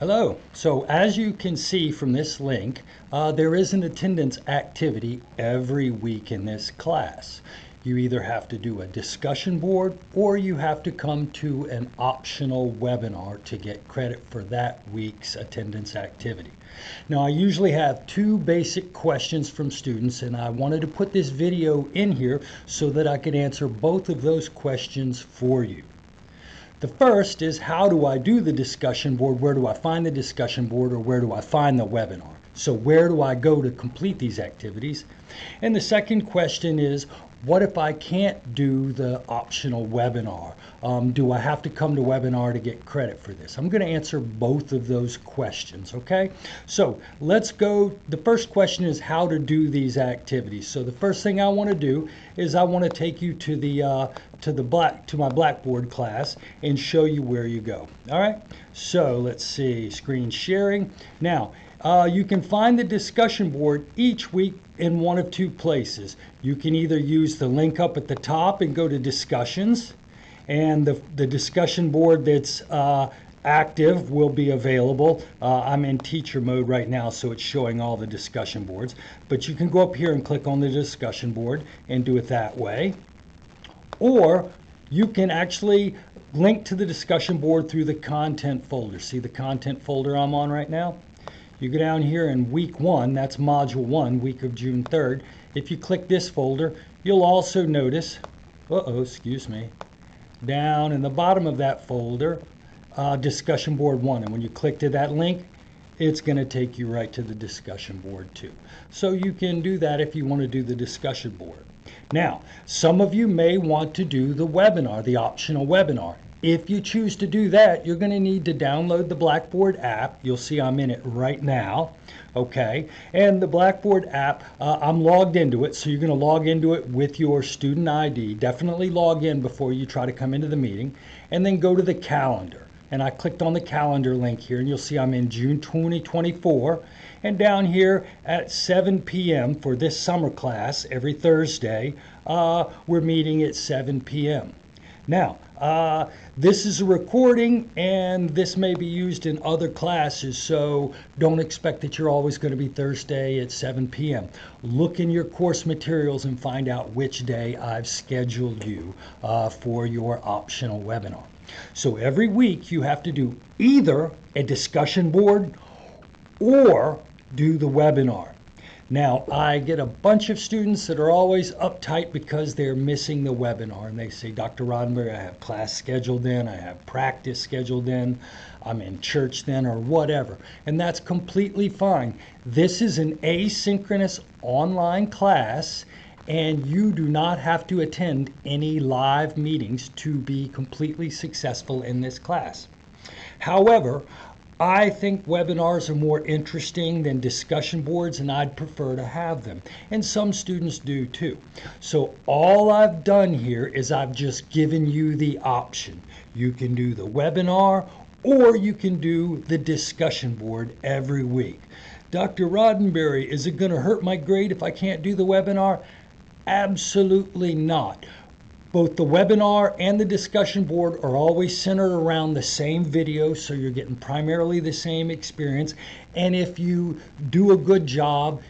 Hello. So as you can see from this link, there is an attendance activity every week in this class. You either have to do a discussion board or you have to come to an optional webinar to get credit for that week's attendance activity. Now, I usually have two basic questions from students, and I wanted to put this video in here so that I could answer both of those questions for you. The first is, how do I do the discussion board? Where do I find the discussion board, or where do I find the webinar? So where do I go to complete these activities? And the second question is, what if I can't do the optional webinar? Do I have to come to webinar to get credit for this? I'm going to answer both of those questions, okay? So let's go. The first question is how to do these activities. So the first thing I want to do is I want to take you to my Blackboard class and show you where you go. All right, so let's see, screen sharing. Now, you can find the discussion board each week in one of two places. You can either use the link up at the top and go to discussions, and the discussion board that's active will be available. I'm in teacher mode right now, so it's showing all the discussion boards, but you can go up here and click on the discussion board and do it that way. Or you can actually link to the discussion board through the content folder. See the content folder I'm on right now? You go down here in week 1, that's module 1, week of June 3rd. If you click this folder, you'll also notice, down in the bottom of that folder, discussion board 1. And when you click to that link, it's going to take you right to the discussion board 2. So you can do that if you want to do the discussion board. Now, some of you may want to do the webinar, the optional webinar. If you choose to do that, you're going to need to download the Blackboard app. You'll see I'm in it right now, okay? And the Blackboard app, I'm logged into it, so you're going to log into it with your student ID. Definitely log in before you try to come into the meeting, and then go to the calendar. And I clicked on the calendar link here, and you'll see I'm in June 2024. And down here at 7 p.m. for this summer class, every Thursday, we're meeting at 7 p.m. Now, this is a recording, and this may be used in other classes, so don't expect that you're always going to be Thursday at 7 p.m. Look in your course materials and find out which day I've scheduled you for your optional webinar. So every week you have to do either a discussion board or do the webinar. Now, I get a bunch of students that are always uptight because they're missing the webinar, and they say, Dr. Roddenberry, I have class scheduled in, I have practice scheduled in, I'm in church then, or whatever. And that's completely fine. This is an asynchronous online class, and you do not have to attend any live meetings to be completely successful in this class. However, I think webinars are more interesting than discussion boards, and I'd prefer to have them. And some students do too. So all I've done here is I've just given you the option. You can do the webinar or you can do the discussion board every week. Dr. Roddenberry, is it going to hurt my grade if I can't do the webinar? Absolutely not. Both the webinar and the discussion board are always centered around the same video, so you're getting primarily the same experience. And if you do a good job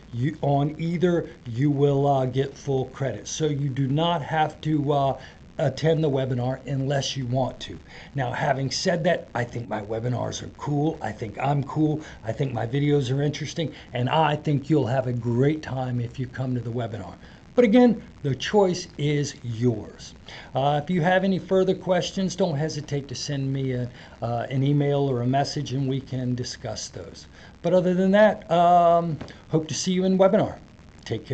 on either, you will get full credit. So you do not have to attend the webinar unless you want to. Now, having said that, I think my webinars are cool. I think I'm cool. I think my videos are interesting. And I think you'll have a great time if you come to the webinar. But again, the choice is yours. If you have any further questions, don't hesitate to send me an email or a message, and we can discuss those. But other than that, hope to see you in webinar. Take care.